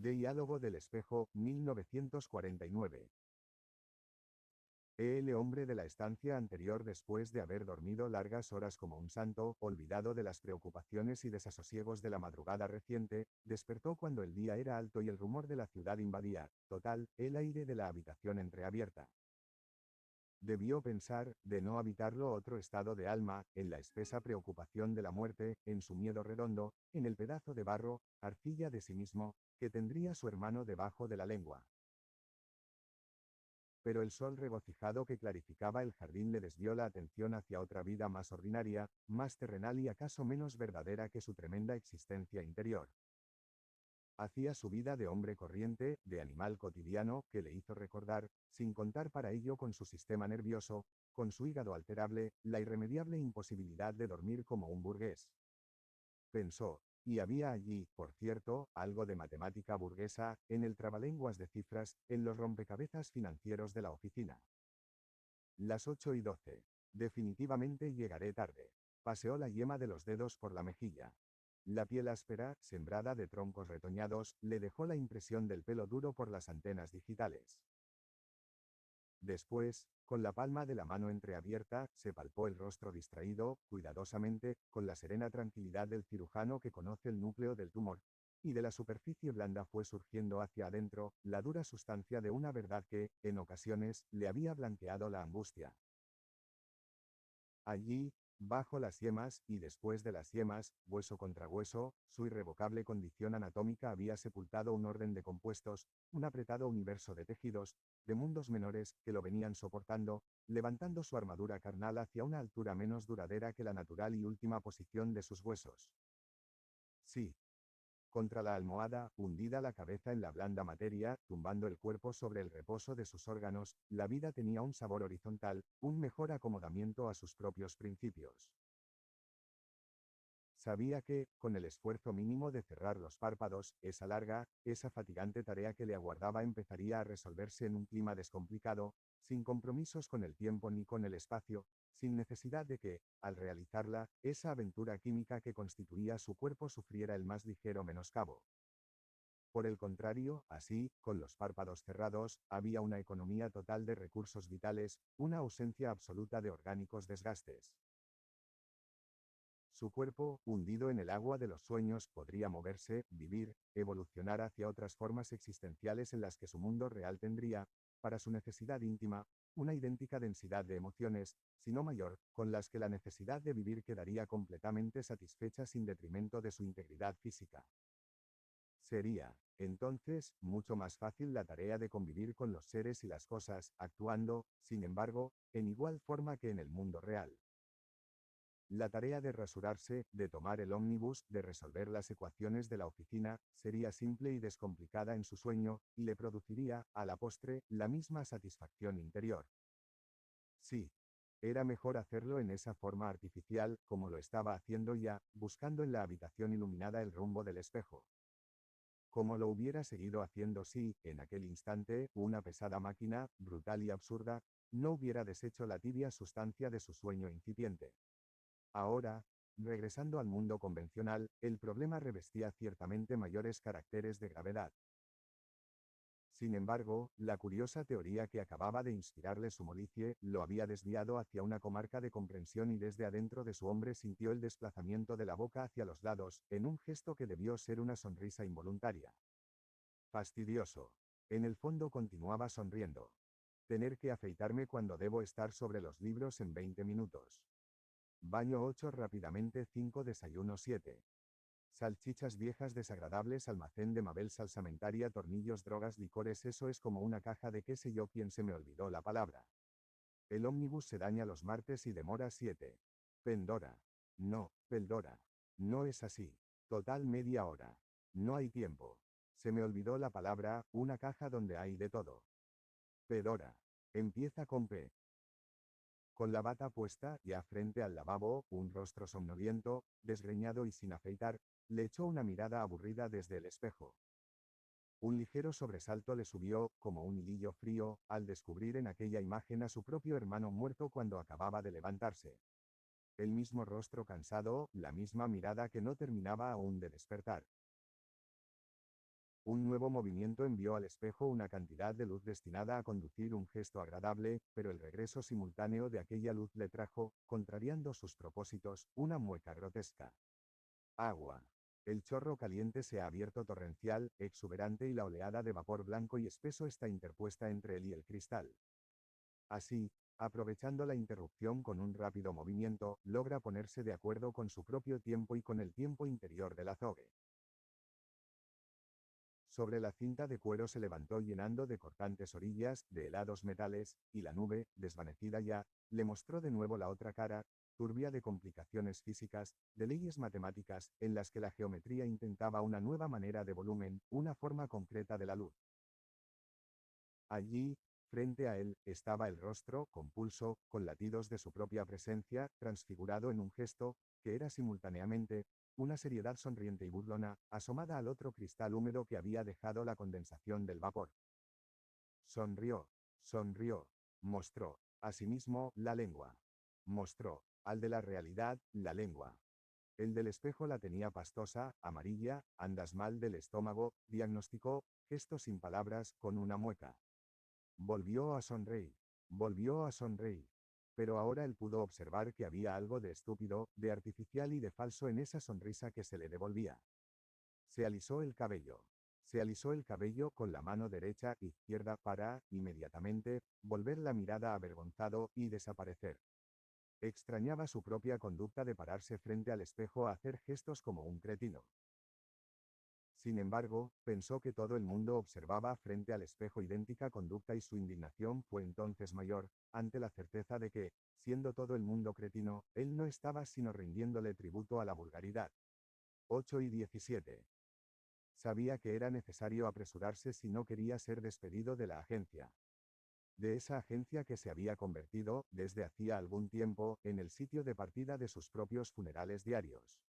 Diálogo del espejo, 1949. El hombre de la estancia anterior, después de haber dormido largas horas como un santo, olvidado de las preocupaciones y desasosiegos de la madrugada reciente, despertó cuando el día era alto y el rumor de la ciudad invadía, total, el aire de la habitación entreabierta. Debió pensar, de no habitarlo otro estado de alma, en la espesa preocupación de la muerte, en su miedo redondo, en el pedazo de barro, arcilla de sí mismo, que tendría su hermano debajo de la lengua. Pero el sol regocijado que clarificaba el jardín le desvió la atención hacia otra vida más ordinaria, más terrenal y acaso menos verdadera que su tremenda existencia interior. Hacía su vida de hombre corriente, de animal cotidiano, que le hizo recordar, sin contar para ello con su sistema nervioso, con su hígado alterable, la irremediable imposibilidad de dormir como un burgués. Pensó, y había allí, por cierto, algo de matemática burguesa, en el trabalenguas de cifras, en los rompecabezas financieros de la oficina. Las 8:12. Definitivamente llegaré tarde. Paseó la yema de los dedos por la mejilla. La piel áspera, sembrada de troncos retoñados, le dejó la impresión del pelo duro por las antenas digitales. Después, con la palma de la mano entreabierta, se palpó el rostro distraído, cuidadosamente, con la serena tranquilidad del cirujano que conoce el núcleo del tumor, y de la superficie blanda fue surgiendo hacia adentro la dura sustancia de una verdad que, en ocasiones, le había blanqueado la angustia. Allí, bajo las yemas, y después de las yemas, hueso contra hueso, su irrevocable condición anatómica había sepultado un orden de compuestos, un apretado universo de tejidos, de mundos menores, que lo venían soportando, levantando su armadura carnal hacia una altura menos duradera que la natural y última posición de sus huesos. Sí. Contra la almohada, hundida la cabeza en la blanda materia, tumbando el cuerpo sobre el reposo de sus órganos, la vida tenía un sabor horizontal, un mejor acomodamiento a sus propios principios. Sabía que, con el esfuerzo mínimo de cerrar los párpados, esa larga, esa fatigante tarea que le aguardaba empezaría a resolverse en un clima descomplicado, sin compromisos con el tiempo ni con el espacio, sin necesidad de que, al realizarla, esa aventura química que constituía su cuerpo sufriera el más ligero menoscabo. Por el contrario, así, con los párpados cerrados, había una economía total de recursos vitales, una ausencia absoluta de orgánicos desgastes. Su cuerpo, hundido en el agua de los sueños, podría moverse, vivir, evolucionar hacia otras formas existenciales en las que su mundo real tendría, para su necesidad íntima, una idéntica densidad de emociones, si no mayor, con las que la necesidad de vivir quedaría completamente satisfecha sin detrimento de su integridad física. Sería, entonces, mucho más fácil la tarea de convivir con los seres y las cosas, actuando, sin embargo, en igual forma que en el mundo real. La tarea de rasurarse, de tomar el ómnibus, de resolver las ecuaciones de la oficina, sería simple y descomplicada en su sueño, y le produciría, a la postre, la misma satisfacción interior. Sí. Era mejor hacerlo en esa forma artificial, como lo estaba haciendo ya, buscando en la habitación iluminada el rumbo del espejo. Como lo hubiera seguido haciendo si, en aquel instante, una pesada máquina, brutal y absurda, no hubiera deshecho la tibia sustancia de su sueño incipiente. Ahora, regresando al mundo convencional, el problema revestía ciertamente mayores caracteres de gravedad. Sin embargo, la curiosa teoría que acababa de inspirarle su molicie lo había desviado hacia una comarca de comprensión y desde adentro de su hombre sintió el desplazamiento de la boca hacia los lados, en un gesto que debió ser una sonrisa involuntaria. Fastidioso. En el fondo continuaba sonriendo. Tener que afeitarme cuando debo estar sobre los libros en 20 minutos. Baño 8 rápidamente 5 desayuno 7. Salchichas viejas desagradables almacén de Mabel salsamentaria tornillos drogas licores eso es como una caja de qué sé yo quién se me olvidó la palabra. El ómnibus se daña los martes y demora 7. Pendora. No, Peldora. No es así. Total media hora. No hay tiempo. Se me olvidó la palabra, una caja donde hay de todo. Pedora. Empieza con P. Con la bata puesta, ya frente al lavabo, un rostro somnoliento, desgreñado y sin afeitar, le echó una mirada aburrida desde el espejo. Un ligero sobresalto le subió, como un hilillo frío, al descubrir en aquella imagen a su propio hermano muerto cuando acababa de levantarse. El mismo rostro cansado, la misma mirada que no terminaba aún de despertar. Un nuevo movimiento envió al espejo una cantidad de luz destinada a conducir un gesto agradable, pero el regreso simultáneo de aquella luz le trajo, contrariando sus propósitos, una mueca grotesca. Agua. El chorro caliente se ha abierto torrencial, exuberante y la oleada de vapor blanco y espeso está interpuesta entre él y el cristal. Así, aprovechando la interrupción con un rápido movimiento, logra ponerse de acuerdo con su propio tiempo y con el tiempo interior del azogue. Sobre la cinta de cuero se levantó llenando de cortantes orillas, de helados metales, y la nube, desvanecida ya, le mostró de nuevo la otra cara, turbia de complicaciones físicas, de leyes matemáticas, en las que la geometría intentaba una nueva manera de volumen, una forma concreta de la luz. Allí, frente a él, estaba el rostro, compulso, con latidos de su propia presencia, transfigurado en un gesto, que era simultáneamente, una seriedad sonriente y burlona, asomada al otro cristal húmedo que había dejado la condensación del vapor. Sonrió, sonrió, mostró, asimismo, la lengua. Mostró, al de la realidad, la lengua. El del espejo la tenía pastosa, amarilla, andas mal del estómago, diagnosticó, gesto sin palabras, con una mueca. Volvió a sonreír. Volvió a sonreír. Pero ahora él pudo observar que había algo de estúpido, de artificial y de falso en esa sonrisa que se le devolvía. Se alisó el cabello. Se alisó el cabello con la mano derecha e izquierda para, inmediatamente, volver la mirada avergonzado y desaparecer. Extrañaba su propia conducta de pararse frente al espejo a hacer gestos como un cretino. Sin embargo, pensó que todo el mundo observaba frente al espejo idéntica conducta y su indignación fue entonces mayor, ante la certeza de que, siendo todo el mundo cretino, él no estaba sino rindiéndole tributo a la vulgaridad. 8:17. Sabía que era necesario apresurarse si no quería ser despedido de la agencia. De esa agencia que se había convertido, desde hacía algún tiempo, en el sitio de partida de sus propios funerales diarios.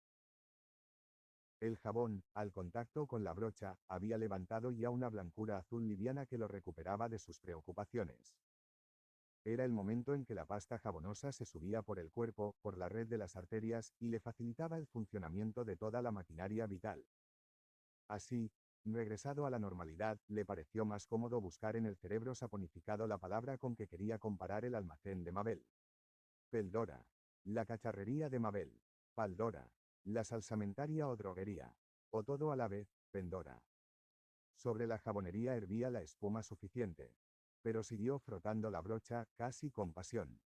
El jabón, al contacto con la brocha, había levantado ya una blancura azul liviana que lo recuperaba de sus preocupaciones. Era el momento en que la pasta jabonosa se subía por el cuerpo, por la red de las arterias, y le facilitaba el funcionamiento de toda la maquinaria vital. Así, regresado a la normalidad, le pareció más cómodo buscar en el cerebro saponificado la palabra con que quería comparar el almacén de Mabel. Peldora. La cacharrería de Mabel. Paldora. La salsamentaria o droguería. O todo a la vez, Pendora. Sobre la jabonería hervía la espuma suficiente. Pero siguió frotando la brocha, casi con pasión.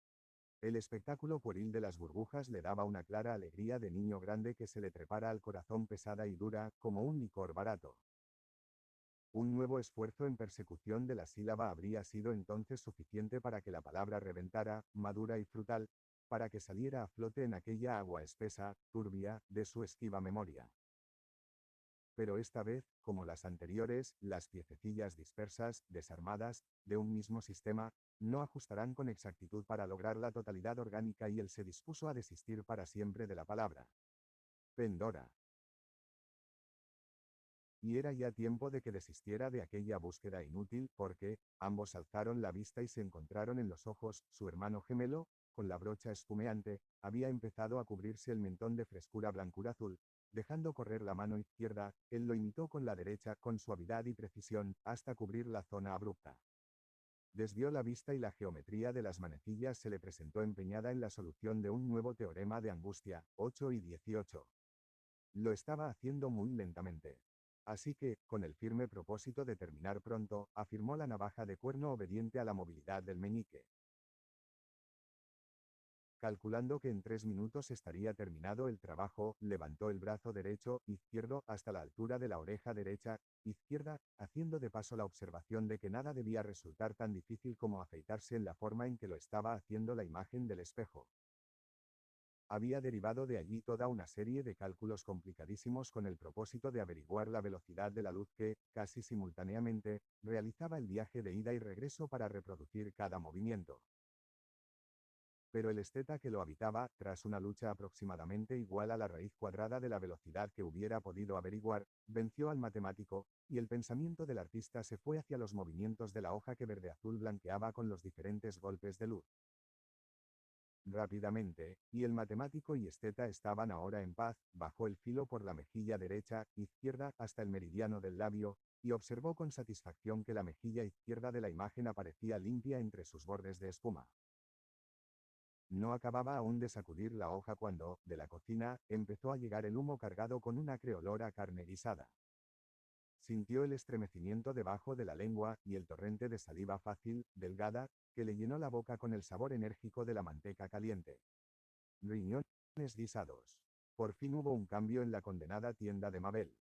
El espectáculo pueril de las burbujas le daba una clara alegría de niño grande que se le trepara al corazón pesada y dura, como un licor barato. Un nuevo esfuerzo en persecución de la sílaba habría sido entonces suficiente para que la palabra reventara, madura y frutal, para que saliera a flote en aquella agua espesa, turbia, de su esquiva memoria. Pero esta vez, como las anteriores, las piececillas dispersas, desarmadas, de un mismo sistema, no ajustarán con exactitud para lograr la totalidad orgánica y él se dispuso a desistir para siempre de la palabra. Pendora. Y era ya tiempo de que desistiera de aquella búsqueda inútil, porque, ambos alzaron la vista y se encontraron en los ojos, su hermano gemelo, con la brocha espumeante, había empezado a cubrirse el mentón de frescura blancura azul, dejando correr la mano izquierda, él lo imitó con la derecha, con suavidad y precisión, hasta cubrir la zona abrupta. Desvió la vista y la geometría de las manecillas se le presentó empeñada en la solución de un nuevo teorema de angustia, 8:18. Lo estaba haciendo muy lentamente. Así que, con el firme propósito de terminar pronto, afirmó la navaja de cuerno obediente a la movilidad del meñique. Calculando que en 3 minutos estaría terminado el trabajo, levantó el brazo derecho, izquierdo, hasta la altura de la oreja derecha, izquierda, haciendo de paso la observación de que nada debía resultar tan difícil como afeitarse en la forma en que lo estaba haciendo la imagen del espejo. Había derivado de allí toda una serie de cálculos complicadísimos con el propósito de averiguar la velocidad de la luz que, casi simultáneamente, realizaba el viaje de ida y regreso para reproducir cada movimiento. Pero el esteta que lo habitaba, tras una lucha aproximadamente igual a la raíz cuadrada de la velocidad que hubiera podido averiguar, venció al matemático, y el pensamiento del artista se fue hacia los movimientos de la hoja que verde-azul blanqueaba con los diferentes golpes de luz. Rápidamente, y el matemático y esteta estaban ahora en paz, bajó el filo por la mejilla derecha, izquierda, hasta el meridiano del labio, y observó con satisfacción que la mejilla izquierda de la imagen aparecía limpia entre sus bordes de espuma. No acababa aún de sacudir la hoja cuando, de la cocina, empezó a llegar el humo cargado con un acre olor a carne guisada. Sintió el estremecimiento debajo de la lengua y el torrente de saliva fácil, delgada, que le llenó la boca con el sabor enérgico de la manteca caliente. Riñones guisados. Por fin hubo un cambio en la condenada tienda de Mabel.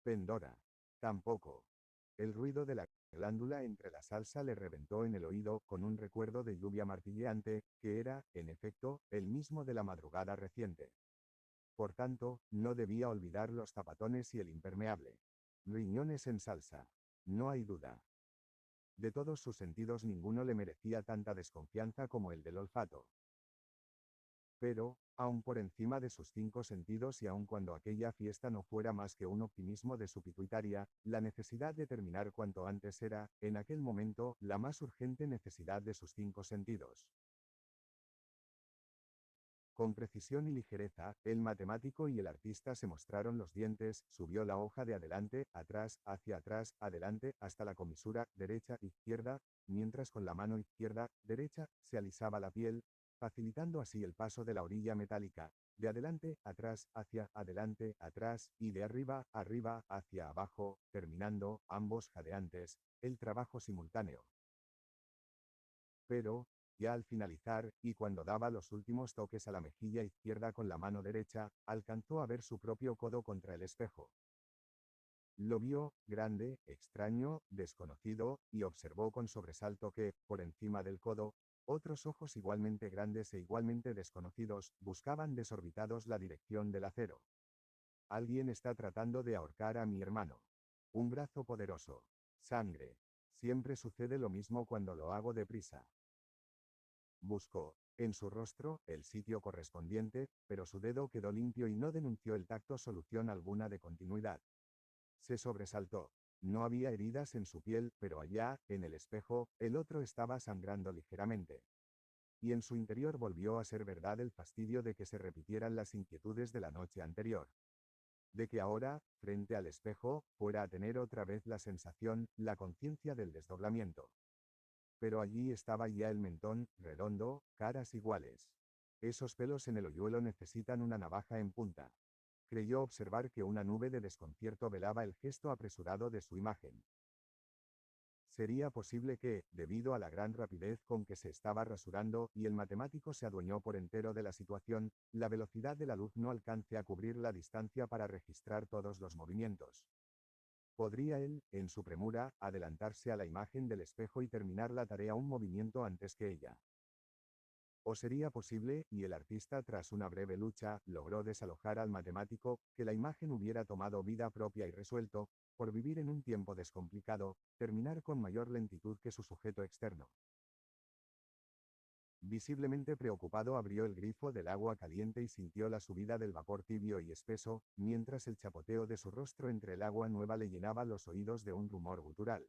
Pandora. Tampoco. El ruido de la glándula entre la salsa le reventó en el oído con un recuerdo de lluvia martilleante, que era, en efecto, el mismo de la madrugada reciente. Por tanto, no debía olvidar los zapatones y el impermeable. Riñones en salsa. No hay duda. De todos sus sentidos ninguno le merecía tanta desconfianza como el del olfato. Pero, aun por encima de sus 5 sentidos y aun cuando aquella fiesta no fuera más que un optimismo de su pituitaria, la necesidad de terminar cuanto antes era, en aquel momento, la más urgente necesidad de sus 5 sentidos. Con precisión y ligereza, el matemático y el artista se mostraron los dientes, subió la hoja de adelante, atrás, adelante, hasta la comisura, derecha, izquierda, mientras con la mano izquierda, derecha, se alisaba la piel, facilitando así el paso de la orilla metálica, de adelante, hacia adelante, atrás, y de arriba, hacia abajo, terminando, ambos jadeantes, el trabajo simultáneo. Pero, ya al finalizar, y cuando daba los últimos toques a la mejilla izquierda con la mano derecha, alcanzó a ver su propio codo contra el espejo. Lo vio, grande, extraño, desconocido, y observó con sobresalto que, por encima del codo, otros ojos igualmente grandes e igualmente desconocidos, buscaban desorbitados la dirección del acero. Alguien está tratando de ahorcar a mi hermano. Un brazo poderoso. Sangre. Siempre sucede lo mismo cuando lo hago deprisa. Buscó, en su rostro, el sitio correspondiente, pero su dedo quedó limpio y no denunció el tacto solución alguna de continuidad. Se sobresaltó. No había heridas en su piel, pero allá, en el espejo, el otro estaba sangrando ligeramente. Y en su interior volvió a ser verdad el fastidio de que se repitieran las inquietudes de la noche anterior. De que ahora, frente al espejo, fuera a tener otra vez la sensación, la conciencia del desdoblamiento. Pero allí estaba ya el mentón, redondo, caras iguales. Esos pelos en el hoyuelo necesitan una navaja en punta. Creyó observar que una nube de desconcierto velaba el gesto apresurado de su imagen. Sería posible que, debido a la gran rapidez con que se estaba rasurando y el matemático se adueñó por entero de la situación, la velocidad de la luz no alcance a cubrir la distancia para registrar todos los movimientos. ¿Podría él, en su premura, adelantarse a la imagen del espejo y terminar la tarea un movimiento antes que ella? ¿O sería posible, y el artista tras una breve lucha, logró desalojar al matemático, que la imagen hubiera tomado vida propia y resuelto, por vivir en un tiempo descomplicado, terminar con mayor lentitud que su sujeto externo? Visiblemente preocupado abrió el grifo del agua caliente y sintió la subida del vapor tibio y espeso, mientras el chapoteo de su rostro entre el agua nueva le llenaba los oídos de un rumor gutural.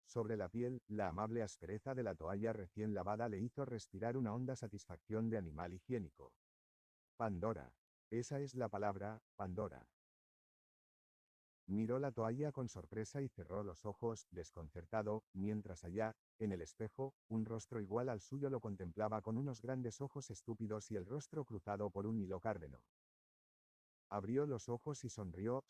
Sobre la piel, la amable aspereza de la toalla recién lavada le hizo respirar una honda satisfacción de animal higiénico. Pandora. Esa es la palabra, Pandora. Miró la toalla con sorpresa y cerró los ojos, desconcertado, mientras allá, en el espejo, un rostro igual al suyo lo contemplaba con unos grandes ojos estúpidos y el rostro cruzado por un hilo cárdeno. Abrió los ojos y sonrió.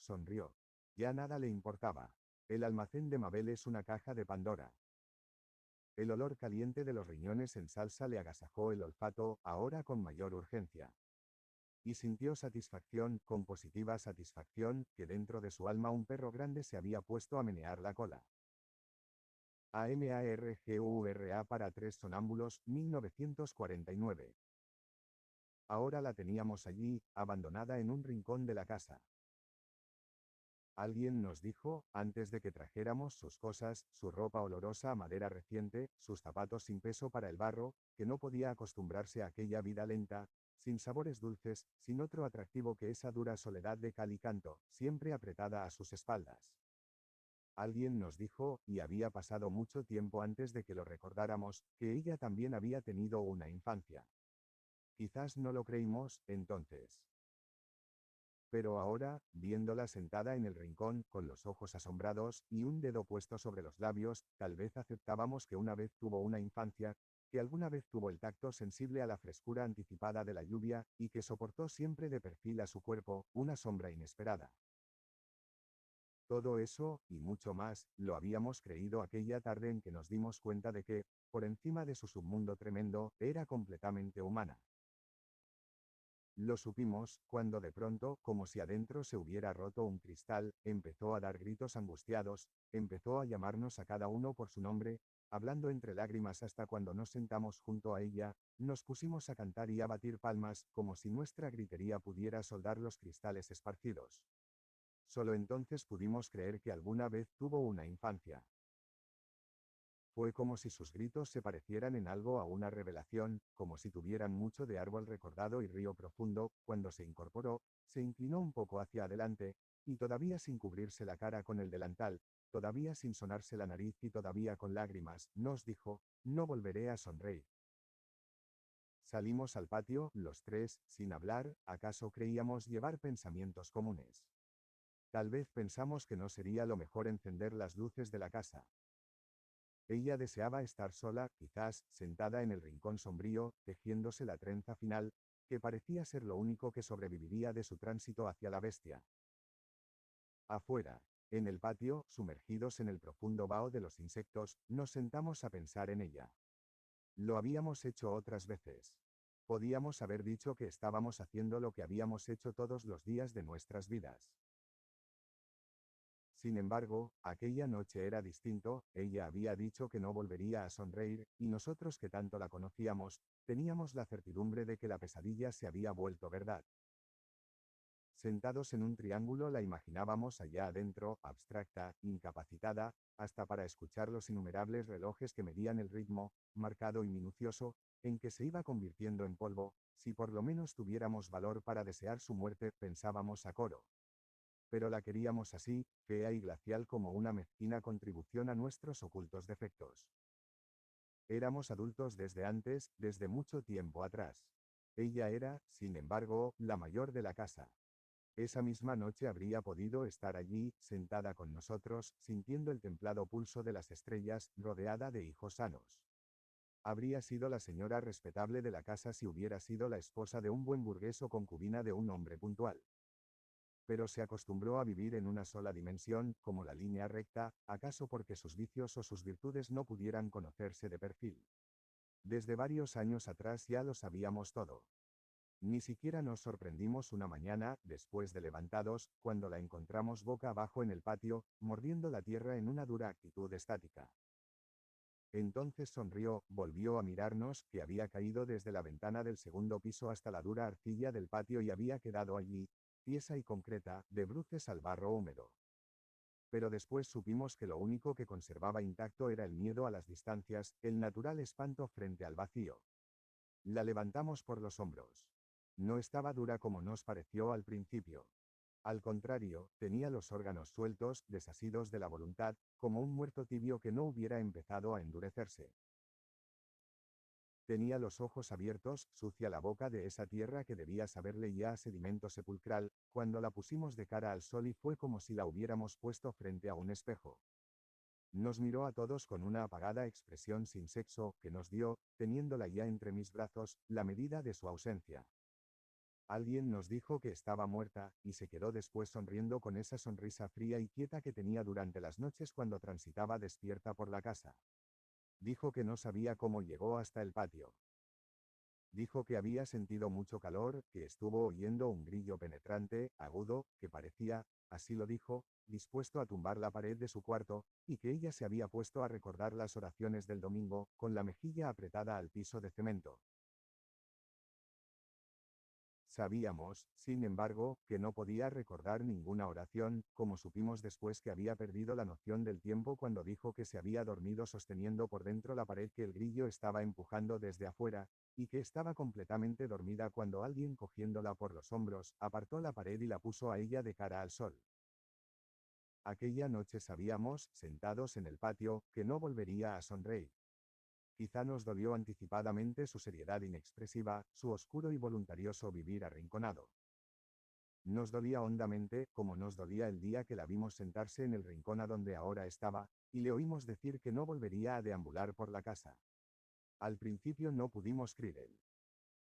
Ya nada le importaba. El almacén de Mabel es una caja de Pandora. El olor caliente de los riñones en salsa le agasajó el olfato, ahora con mayor urgencia. Y sintió satisfacción, con positiva satisfacción, que dentro de su alma un perro grande se había puesto a menear la cola. AMARGURA para tres sonámbulos, 1949. Ahora la teníamos allí, abandonada en un rincón de la casa. Alguien nos dijo, antes de que trajéramos sus cosas, su ropa olorosa a madera reciente, sus zapatos sin peso para el barro, que no podía acostumbrarse a aquella vida lenta, sin sabores dulces, sin otro atractivo que esa dura soledad de cal y canto, siempre apretada a sus espaldas. Alguien nos dijo, y había pasado mucho tiempo antes de que lo recordáramos, que ella también había tenido una infancia. Quizás no lo creímos, entonces. Pero ahora, viéndola sentada en el rincón, con los ojos asombrados, y un dedo puesto sobre los labios, tal vez aceptábamos que una vez tuvo una infancia, que alguna vez tuvo el tacto sensible a la frescura anticipada de la lluvia, y que soportó siempre de perfil a su cuerpo, una sombra inesperada. Todo eso, y mucho más, lo habíamos creído aquella tarde en que nos dimos cuenta de que, por encima de su submundo tremendo, era completamente humana. Lo supimos, cuando de pronto, como si adentro se hubiera roto un cristal, empezó a dar gritos angustiados, empezó a llamarnos a cada uno por su nombre, hablando entre lágrimas hasta cuando nos sentamos junto a ella, nos pusimos a cantar y a batir palmas, como si nuestra gritería pudiera soldar los cristales esparcidos. Solo entonces pudimos creer que alguna vez tuvo una infancia. Fue como si sus gritos se parecieran en algo a una revelación, como si tuvieran mucho de árbol recordado y río profundo. Cuando se incorporó, se inclinó un poco hacia adelante, y todavía sin cubrirse la cara con el delantal, todavía sin sonarse la nariz y todavía con lágrimas, nos dijo: no volveré a sonreír. Salimos al patio, los tres, sin hablar. ¿Acaso creíamos llevar pensamientos comunes? Tal vez pensamos que no sería lo mejor encender las luces de la casa. Ella deseaba estar sola, quizás, sentada en el rincón sombrío, tejiéndose la trenza final, que parecía ser lo único que sobreviviría de su tránsito hacia la bestia. Afuera, en el patio, sumergidos en el profundo vaho de los insectos, nos sentamos a pensar en ella. Lo habíamos hecho otras veces. Podíamos haber dicho que estábamos haciendo lo que habíamos hecho todos los días de nuestras vidas. Sin embargo, aquella noche era distinto. Ella había dicho que no volvería a sonreír, y nosotros que tanto la conocíamos, teníamos la certidumbre de que la pesadilla se había vuelto verdad. Sentados en un triángulo la imaginábamos allá adentro, abstracta, incapacitada, hasta para escuchar los innumerables relojes que medían el ritmo, marcado y minucioso, en que se iba convirtiendo en polvo. Si por lo menos tuviéramos valor para desear su muerte, pensábamos a coro. Pero la queríamos así, fea y glacial, como una mezquina contribución a nuestros ocultos defectos. Éramos adultos desde antes, desde mucho tiempo atrás. Ella era, sin embargo, la mayor de la casa. Esa misma noche habría podido estar allí, sentada con nosotros, sintiendo el templado pulso de las estrellas, rodeada de hijos sanos. Habría sido la señora respetable de la casa si hubiera sido la esposa de un buen burgués o concubina de un hombre puntual. Pero se acostumbró a vivir en una sola dimensión, como la línea recta, acaso porque sus vicios o sus virtudes no pudieran conocerse de perfil. Desde varios años atrás ya lo sabíamos todo. Ni siquiera nos sorprendimos una mañana, después de levantados, cuando la encontramos boca abajo en el patio, mordiendo la tierra en una dura actitud estática. Entonces sonrió, volvió a mirarnos, que había caído desde la ventana del segundo piso hasta la dura arcilla del patio y había quedado allí, tiesa y concreta, de bruces al barro húmedo. Pero después supimos que lo único que conservaba intacto era el miedo a las distancias, el natural espanto frente al vacío. La levantamos por los hombros. No estaba dura como nos pareció al principio. Al contrario, tenía los órganos sueltos, desasidos de la voluntad, como un muerto tibio que no hubiera empezado a endurecerse. Tenía los ojos abiertos, sucia la boca de esa tierra que debía saberle ya a sedimento sepulcral. Cuando la pusimos de cara al sol y fue como si la hubiéramos puesto frente a un espejo. Nos miró a todos con una apagada expresión sin sexo, que nos dio, teniéndola ya entre mis brazos, la medida de su ausencia. Alguien nos dijo que estaba muerta, y se quedó después sonriendo con esa sonrisa fría y quieta que tenía durante las noches cuando transitaba despierta por la casa. Dijo que no sabía cómo llegó hasta el patio. Dijo que había sentido mucho calor, que estuvo oyendo un grillo penetrante, agudo, que parecía, así lo dijo, dispuesto a tumbar la pared de su cuarto, y que ella se había puesto a recordar las oraciones del domingo, con la mejilla apretada al piso de cemento. Sabíamos, sin embargo, que no podía recordar ninguna oración, como supimos después que había perdido la noción del tiempo cuando dijo que se había dormido sosteniendo por dentro la pared que el grillo estaba empujando desde afuera, y que estaba completamente dormida cuando alguien, cogiéndola por los hombros, apartó la pared y la puso a ella de cara al sol. Aquella noche sabíamos, sentados en el patio, que no volvería a sonreír. Quizá nos dolió anticipadamente su seriedad inexpresiva, su oscuro y voluntarioso vivir arrinconado. Nos dolía hondamente, como nos dolía el día que la vimos sentarse en el rincón a donde ahora estaba, y le oímos decir que no volvería a deambular por la casa. Al principio no pudimos creer.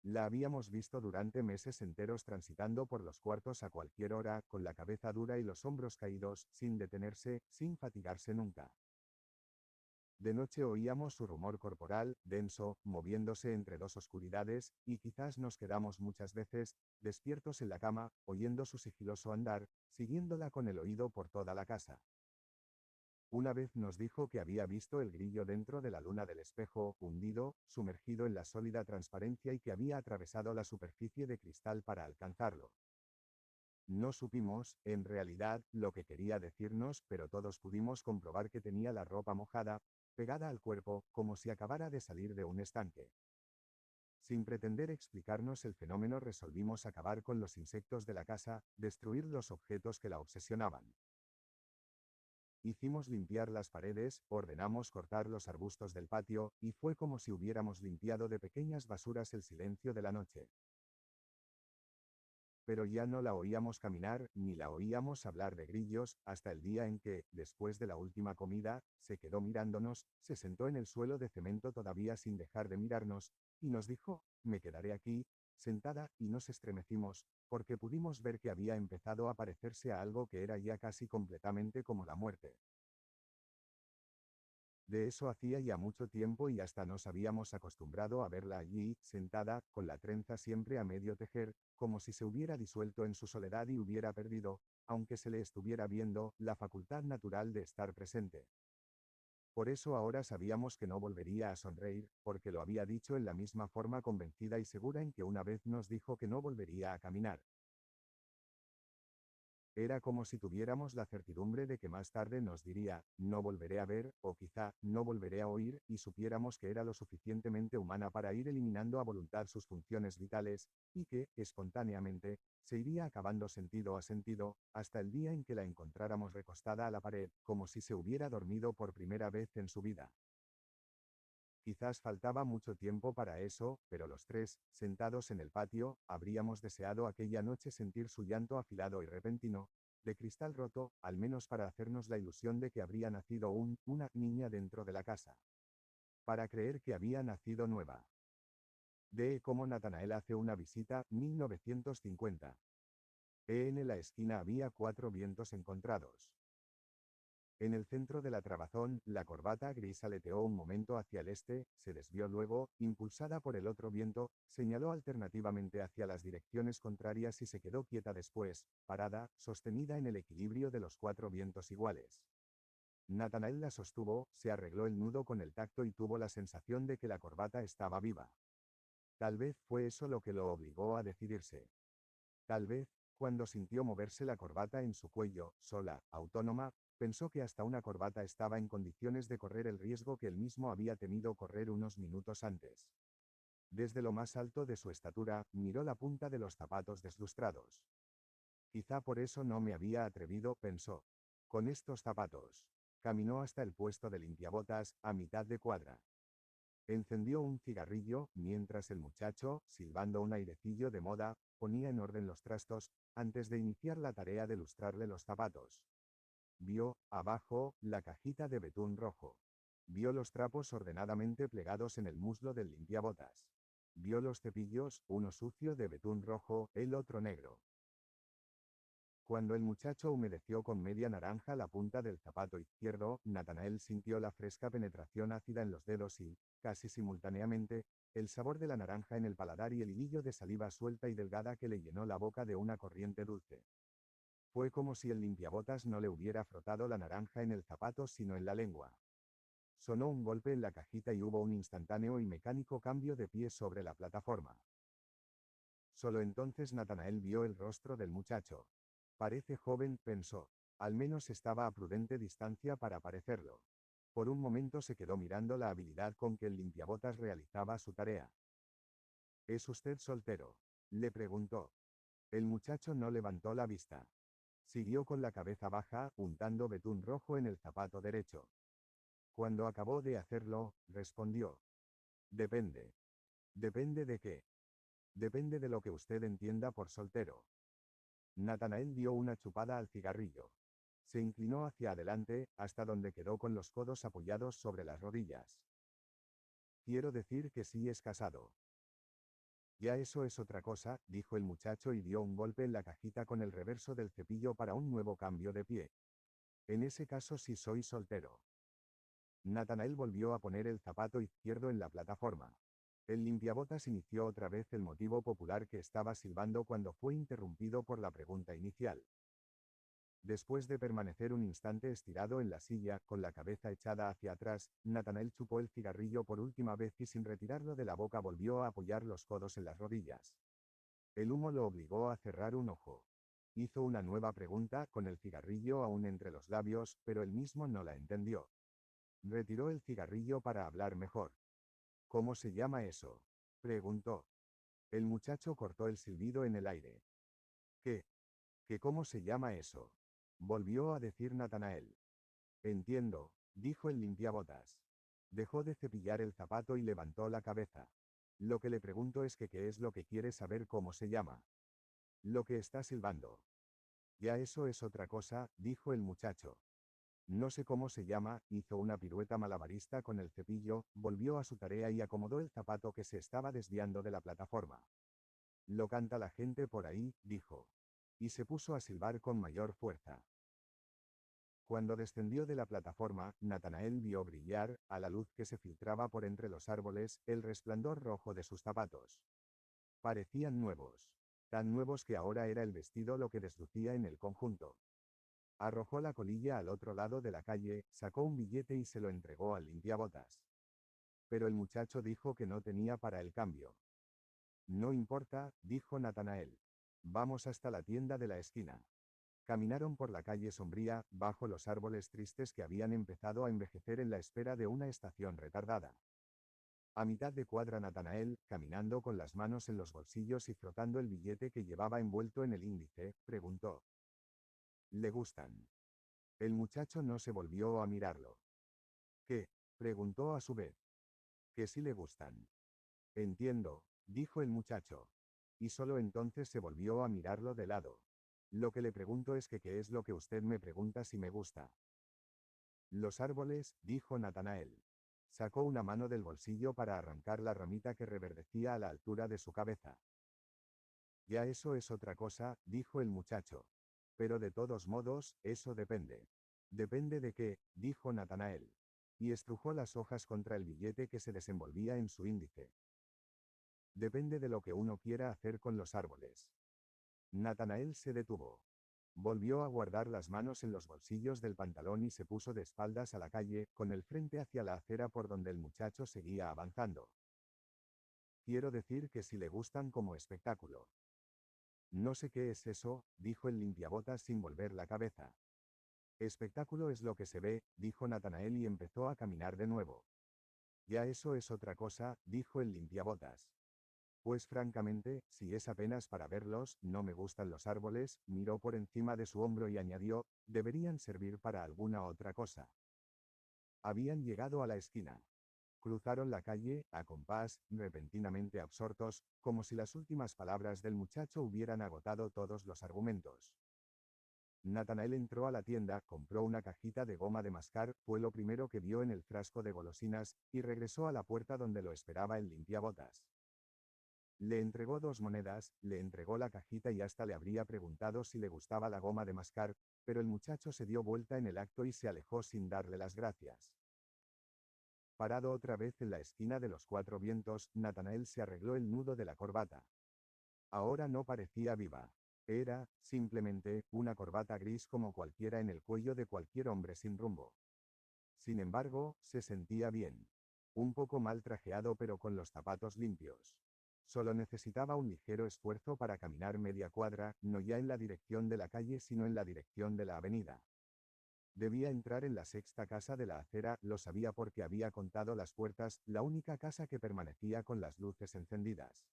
La habíamos visto durante meses enteros transitando por los cuartos a cualquier hora, con la cabeza dura y los hombros caídos, sin detenerse, sin fatigarse nunca. De noche oíamos su rumor corporal, denso, moviéndose entre dos oscuridades, y quizás nos quedamos muchas veces, despiertos en la cama, oyendo su sigiloso andar, siguiéndola con el oído por toda la casa. Una vez nos dijo que había visto el grillo dentro de la luna del espejo, hundido, sumergido en la sólida transparencia y que había atravesado la superficie de cristal para alcanzarlo. No supimos, en realidad, lo que quería decirnos, pero todos pudimos comprobar que tenía la ropa mojada, pegada al cuerpo, como si acabara de salir de un estanque. Sin pretender explicarnos el fenómeno, resolvimos acabar con los insectos de la casa, destruir los objetos que la obsesionaban. Hicimos limpiar las paredes, ordenamos cortar los arbustos del patio, y fue como si hubiéramos limpiado de pequeñas basuras el silencio de la noche. Pero ya no la oíamos caminar, ni la oíamos hablar de grillos, hasta el día en que, después de la última comida, se quedó mirándonos, se sentó en el suelo de cemento todavía sin dejar de mirarnos, y nos dijo, me quedaré aquí, sentada, y nos estremecimos, porque pudimos ver que había empezado a parecerse a algo que era ya casi completamente como la muerte. De eso hacía ya mucho tiempo y hasta nos habíamos acostumbrado a verla allí, sentada, con la trenza siempre a medio tejer, como si se hubiera disuelto en su soledad y hubiera perdido, aunque se le estuviera viendo, la facultad natural de estar presente. Por eso ahora sabíamos que no volvería a sonreír, porque lo había dicho en la misma forma convencida y segura en que una vez nos dijo que no volvería a caminar. Era como si tuviéramos la certidumbre de que más tarde nos diría, no volveré a ver, o quizá, no volveré a oír, y supiéramos que era lo suficientemente humana para ir eliminando a voluntad sus funciones vitales, y que, espontáneamente, se iría acabando sentido a sentido, hasta el día en que la encontráramos recostada a la pared, como si se hubiera dormido por primera vez en su vida. Quizás faltaba mucho tiempo para eso, pero los tres, sentados en el patio, habríamos deseado aquella noche sentir su llanto afilado y repentino, de cristal roto, al menos para hacernos la ilusión de que habría nacido una niña dentro de la casa. Para creer que había nacido nueva. De cómo Natanael hace una visita, 1950. En la esquina había 4 vientos encontrados. En el centro de la trabazón, la corbata gris aleteó un momento hacia el este, se desvió luego, impulsada por el otro viento, señaló alternativamente hacia las direcciones contrarias y se quedó quieta después, parada, sostenida en el equilibrio de los 4 vientos iguales. Natanael la sostuvo, se arregló el nudo con el tacto y tuvo la sensación de que la corbata estaba viva. Tal vez fue eso lo que lo obligó a decidirse. Tal vez, cuando sintió moverse la corbata en su cuello, sola, autónoma, pensó que hasta una corbata estaba en condiciones de correr el riesgo que él mismo había temido correr unos minutos antes. Desde lo más alto de su estatura, miró la punta de los zapatos deslustrados. Quizá por eso no me había atrevido, pensó. Con estos zapatos. Caminó hasta el puesto de limpiabotas, a mitad de cuadra. Encendió un cigarrillo, mientras el muchacho, silbando un airecillo de moda, ponía en orden los trastos, antes de iniciar la tarea de lustrarle los zapatos. Vio, abajo, la cajita de betún rojo. Vio los trapos ordenadamente plegados en el muslo del limpiabotas. Vio los cepillos, uno sucio de betún rojo, el otro negro. Cuando el muchacho humedeció con media naranja la punta del zapato izquierdo, Natanael sintió la fresca penetración ácida en los dedos y, casi simultáneamente, el sabor de la naranja en el paladar y el hilillo de saliva suelta y delgada que le llenó la boca de una corriente dulce. Fue como si el limpiabotas no le hubiera frotado la naranja en el zapato sino en la lengua. Sonó un golpe en la cajita y hubo un instantáneo y mecánico cambio de pie sobre la plataforma. Solo entonces Natanael vio el rostro del muchacho. Parece joven, pensó. Al menos estaba a prudente distancia para parecerlo. Por un momento se quedó mirando la habilidad con que el limpiabotas realizaba su tarea. ¿Es usted soltero?, le preguntó. El muchacho no levantó la vista. Siguió con la cabeza baja, untando betún rojo en el zapato derecho. Cuando acabó de hacerlo, respondió. Depende. ¿Depende de qué? Depende de lo que usted entienda por soltero. Natanael dio una chupada al cigarrillo. Se inclinó hacia adelante, hasta donde quedó con los codos apoyados sobre las rodillas. Quiero decir que sí es casado. Ya eso es otra cosa, dijo el muchacho y dio un golpe en la cajita con el reverso del cepillo para un nuevo cambio de pie. En ese caso sí soy soltero. Natanael volvió a poner el zapato izquierdo en la plataforma. El limpiabotas inició otra vez el motivo popular que estaba silbando cuando fue interrumpido por la pregunta inicial. Después de permanecer un instante estirado en la silla, con la cabeza echada hacia atrás, Natanael chupó el cigarrillo por última vez y sin retirarlo de la boca volvió a apoyar los codos en las rodillas. El humo lo obligó a cerrar un ojo. Hizo una nueva pregunta, con el cigarrillo aún entre los labios, pero él mismo no la entendió. Retiró el cigarrillo para hablar mejor. ¿Cómo se llama eso?, preguntó. El muchacho cortó el silbido en el aire. ¿Qué? ¿Qué cómo se llama eso?, volvió a decir Natanael. Entiendo, dijo el limpiabotas. Dejó de cepillar el zapato y levantó la cabeza. Lo que le pregunto es que qué es lo que quiere saber cómo se llama. Lo que está silbando. Ya eso es otra cosa, dijo el muchacho. No sé cómo se llama, hizo una pirueta malabarista con el cepillo, volvió a su tarea y acomodó el zapato que se estaba desviando de la plataforma. Lo canta la gente por ahí, dijo. Y se puso a silbar con mayor fuerza. Cuando descendió de la plataforma, Natanael vio brillar, a la luz que se filtraba por entre los árboles, el resplandor rojo de sus zapatos. Parecían nuevos. Tan nuevos que ahora era el vestido lo que deslucía en el conjunto. Arrojó la colilla al otro lado de la calle, sacó un billete y se lo entregó al limpiabotas. Pero el muchacho dijo que no tenía para el cambio. No importa, dijo Natanael. Vamos hasta la tienda de la esquina. Caminaron por la calle sombría, bajo los árboles tristes que habían empezado a envejecer en la espera de una estación retardada. A mitad de cuadra Natanael, caminando con las manos en los bolsillos y frotando el billete que llevaba envuelto en el índice, preguntó. ¿Le gustan? El muchacho no se volvió a mirarlo. ¿Qué? Preguntó a su vez. Que sí le gustan. Entiendo, dijo el muchacho. Y solo entonces se volvió a mirarlo de lado. Lo que le pregunto es que qué es lo que usted me pregunta si me gusta. Los árboles, dijo Natanael. Sacó una mano del bolsillo para arrancar la ramita que reverdecía a la altura de su cabeza. Ya eso es otra cosa, dijo el muchacho. Pero de todos modos, eso depende. ¿Depende de qué?, dijo Natanael. Y estrujó las hojas contra el billete que se desenvolvía en su índice. Depende de lo que uno quiera hacer con los árboles. Natanael se detuvo. Volvió a guardar las manos en los bolsillos del pantalón y se puso de espaldas a la calle, con el frente hacia la acera por donde el muchacho seguía avanzando. Quiero decir que si le gustan como espectáculo. No sé qué es eso, dijo el limpiabotas sin volver la cabeza. Espectáculo es lo que se ve, dijo Natanael y empezó a caminar de nuevo. Ya eso es otra cosa, dijo el limpiabotas. Pues francamente, si es apenas para verlos, no me gustan los árboles, miró por encima de su hombro y añadió, deberían servir para alguna otra cosa. Habían llegado a la esquina. Cruzaron la calle, a compás, repentinamente absortos, como si las últimas palabras del muchacho hubieran agotado todos los argumentos. Natanael entró a la tienda, compró una cajita de goma de mascar, fue lo primero que vio en el frasco de golosinas, y regresó a la puerta donde lo esperaba el limpiabotas. Le entregó 2 monedas, le entregó la cajita y hasta le habría preguntado si le gustaba la goma de mascar, pero el muchacho se dio vuelta en el acto y se alejó sin darle las gracias. Parado otra vez en la esquina de los 4 vientos, Natanael se arregló el nudo de la corbata. Ahora no parecía viva. Era, simplemente, una corbata gris como cualquiera en el cuello de cualquier hombre sin rumbo. Sin embargo, se sentía bien. Un poco mal trajeado pero con los zapatos limpios. Solo necesitaba un ligero esfuerzo para caminar media cuadra, no ya en la dirección de la calle sino en la dirección de la avenida. Debía entrar en la 6ª casa de la acera, lo sabía porque había contado las puertas, la única casa que permanecía con las luces encendidas.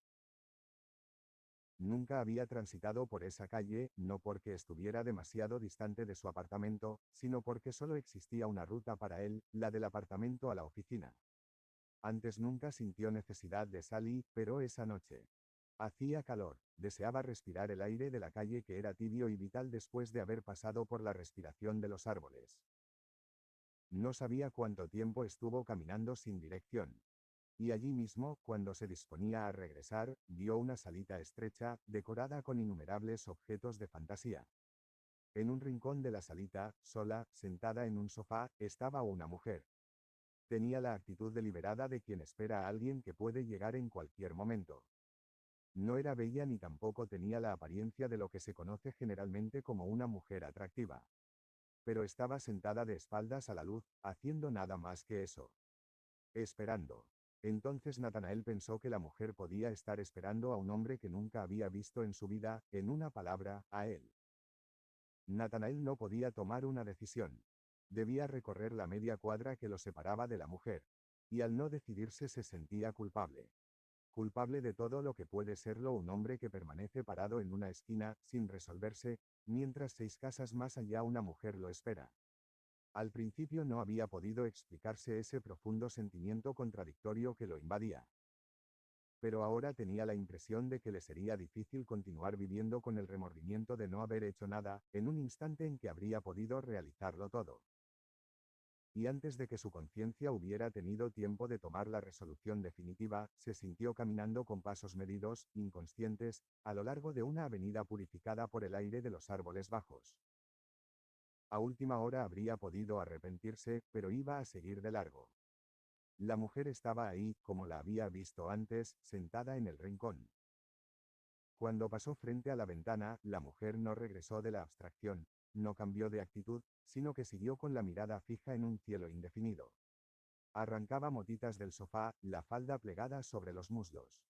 Nunca había transitado por esa calle, no porque estuviera demasiado distante de su apartamento, sino porque solo existía una ruta para él, la del apartamento a la oficina. Antes nunca sintió necesidad de salir, pero esa noche hacía calor. Deseaba respirar el aire de la calle que era tibio y vital después de haber pasado por la respiración de los árboles. No sabía cuánto tiempo estuvo caminando sin dirección. Y allí mismo, cuando se disponía a regresar, vio una salita estrecha, decorada con innumerables objetos de fantasía. En un rincón de la salita, sola, sentada en un sofá, estaba una mujer. Tenía la actitud deliberada de quien espera a alguien que puede llegar en cualquier momento. No era bella ni tampoco tenía la apariencia de lo que se conoce generalmente como una mujer atractiva. Pero estaba sentada de espaldas a la luz, haciendo nada más que eso. Esperando. Entonces Natanael pensó que la mujer podía estar esperando a un hombre que nunca había visto en su vida, en una palabra, a él. Natanael no podía tomar una decisión. Debía recorrer la media cuadra que lo separaba de la mujer. Y al no decidirse se sentía culpable. Culpable de todo lo que puede serlo un hombre que permanece parado en una esquina, sin resolverse, mientras 6 casas más allá una mujer lo espera. Al principio no había podido explicarse ese profundo sentimiento contradictorio que lo invadía. Pero ahora tenía la impresión de que le sería difícil continuar viviendo con el remordimiento de no haber hecho nada, en un instante en que habría podido realizarlo todo. Y antes de que su conciencia hubiera tenido tiempo de tomar la resolución definitiva, se sintió caminando con pasos medidos, inconscientes, a lo largo de una avenida purificada por el aire de los árboles bajos. A última hora habría podido arrepentirse, pero iba a seguir de largo. La mujer estaba ahí, como la había visto antes, sentada en el rincón. Cuando pasó frente a la ventana, la mujer no regresó de la abstracción, no cambió de actitud, sino que siguió con la mirada fija en un cielo indefinido. Arrancaba motitas del sofá, la falda plegada sobre los muslos.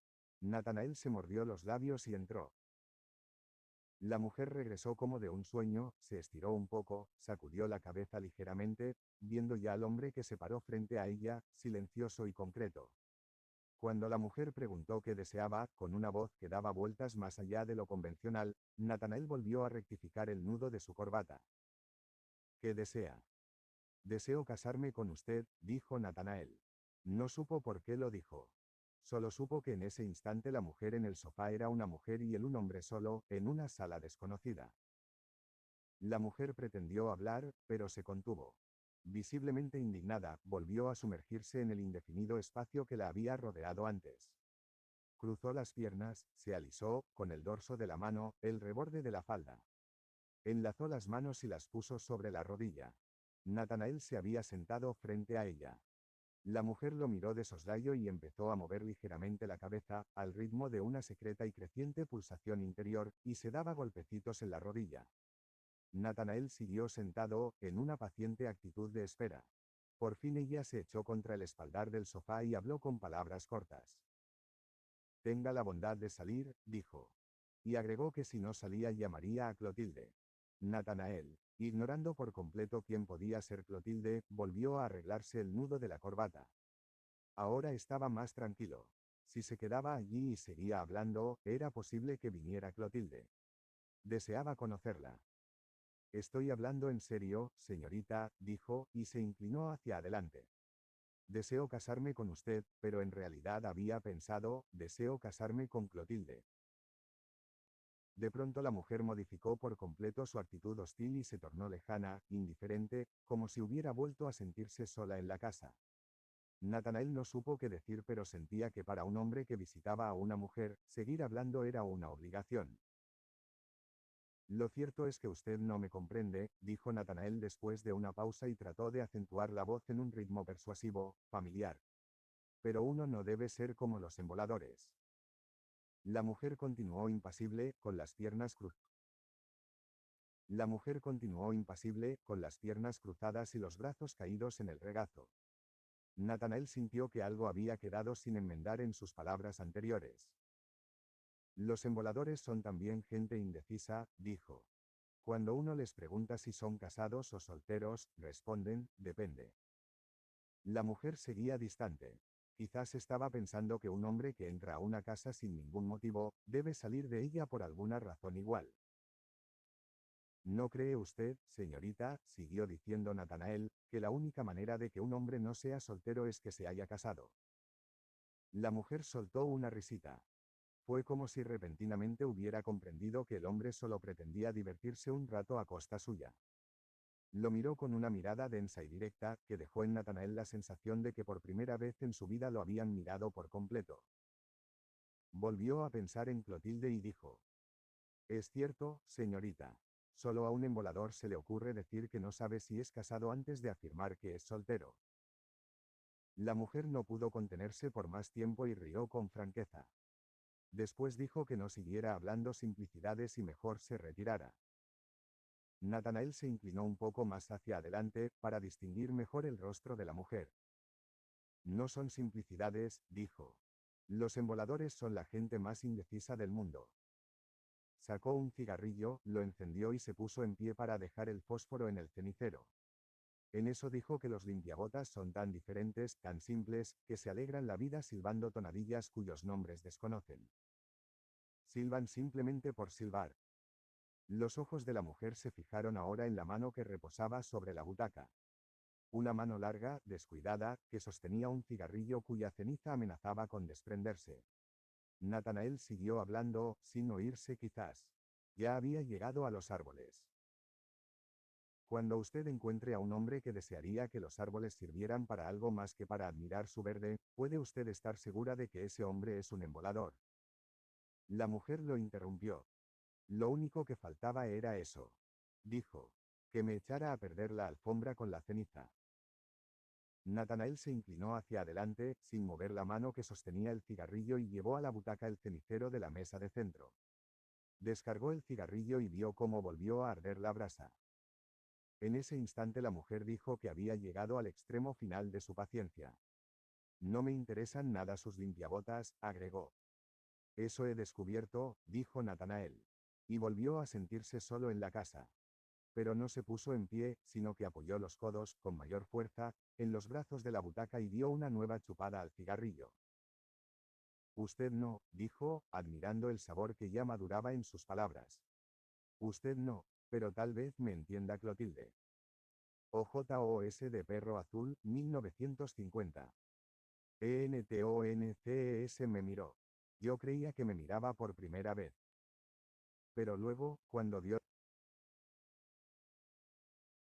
Natanael se mordió los labios y entró. La mujer regresó como de un sueño, se estiró un poco, sacudió la cabeza ligeramente, viendo ya al hombre que se paró frente a ella, silencioso y concreto. Cuando la mujer preguntó qué deseaba, con una voz que daba vueltas más allá de lo convencional, Natanael volvió a rectificar el nudo de su corbata. ¿Qué desea? Deseo casarme con usted, dijo Natanael. No supo por qué lo dijo. Solo supo que en ese instante la mujer en el sofá era una mujer y él un hombre solo, en una sala desconocida. La mujer pretendió hablar, pero se contuvo. Visiblemente indignada, volvió a sumergirse en el indefinido espacio que la había rodeado antes. Cruzó las piernas, se alisó, con el dorso de la mano, el reborde de la falda. Enlazó las manos y las puso sobre la rodilla. Natanael se había sentado frente a ella. La mujer lo miró de soslayo y empezó a mover ligeramente la cabeza, al ritmo de una secreta y creciente pulsación interior, y se daba golpecitos en la rodilla. Natanael siguió sentado, en una paciente actitud de espera. Por fin ella se echó contra el espaldar del sofá y habló con palabras cortas. Tenga la bondad de salir, dijo. Y agregó que si no salía llamaría a Clotilde. Natanael, ignorando por completo quién podía ser Clotilde, volvió a arreglarse el nudo de la corbata. Ahora estaba más tranquilo. Si se quedaba allí y seguía hablando, era posible que viniera Clotilde. Deseaba conocerla. Estoy hablando en serio, señorita, dijo, y se inclinó hacia adelante. Deseo casarme con usted, pero en realidad había pensado, deseo casarme con Clotilde. De pronto la mujer modificó por completo su actitud hostil y se tornó lejana, indiferente, como si hubiera vuelto a sentirse sola en la casa. Natanael no supo qué decir, pero sentía que para un hombre que visitaba a una mujer, seguir hablando era una obligación. Lo cierto es que usted no me comprende, dijo Natanael después de una pausa y trató de acentuar la voz en un ritmo persuasivo, familiar. Pero uno no debe ser como los emboladores. La mujer continuó impasible, con las piernas cruzadas y los brazos caídos en el regazo. Natanael sintió que algo había quedado sin enmendar en sus palabras anteriores. Los emboladores son también gente indecisa, dijo. Cuando uno les pregunta si son casados o solteros, responden, depende. La mujer seguía distante. Quizás estaba pensando que un hombre que entra a una casa sin ningún motivo, debe salir de ella por alguna razón igual. ¿No cree usted, señorita, siguió diciendo Natanael, que la única manera de que un hombre no sea soltero es que se haya casado? La mujer soltó una risita. Fue como si repentinamente hubiera comprendido que el hombre solo pretendía divertirse un rato a costa suya. Lo miró con una mirada densa y directa, que dejó en Natanael la sensación de que por primera vez en su vida lo habían mirado por completo. Volvió a pensar en Clotilde y dijo: «Es cierto, señorita. Solo a un embolador se le ocurre decir que no sabe si es casado antes de afirmar que es soltero». La mujer no pudo contenerse por más tiempo y rió con franqueza. Después dijo que no siguiera hablando simplicidades y mejor se retirara. Natanael se inclinó un poco más hacia adelante, para distinguir mejor el rostro de la mujer. «No son simplicidades», dijo. «Los emboladores son la gente más indecisa del mundo». Sacó un cigarrillo, lo encendió y se puso en pie para dejar el fósforo en el cenicero. En eso dijo que los limpiabotas son tan diferentes, tan simples, que se alegran la vida silbando tonadillas cuyos nombres desconocen. Silban simplemente por silbar. Los ojos de la mujer se fijaron ahora en la mano que reposaba sobre la butaca. Una mano larga, descuidada, que sostenía un cigarrillo cuya ceniza amenazaba con desprenderse. Natanael siguió hablando, sin oírse quizás. Ya había llegado a los árboles. Cuando usted encuentre a un hombre que desearía que los árboles sirvieran para algo más que para admirar su verde, puede usted estar segura de que ese hombre es un embolador. La mujer lo interrumpió. Lo único que faltaba era eso. Dijo: «Que me echara a perder la alfombra con la ceniza». Natanael se inclinó hacia adelante, sin mover la mano que sostenía el cigarrillo, y llevó a la butaca el cenicero de la mesa de centro. Descargó el cigarrillo y vio cómo volvió a arder la brasa. En ese instante la mujer dijo que había llegado al extremo final de su paciencia. «No me interesan nada sus limpiabotas», agregó. «Eso he descubierto», dijo Natanael. Y volvió a sentirse solo en la casa. Pero no se puso en pie, sino que apoyó los codos, con mayor fuerza, en los brazos de la butaca y dio una nueva chupada al cigarrillo. «Usted no», dijo, admirando el sabor que ya maduraba en sus palabras. «Usted no, pero tal vez me entienda Clotilde». OJOS de Perro Azul, 1950. ENTONCES me miró. Yo creía que me miraba por primera vez. Pero luego, cuando dio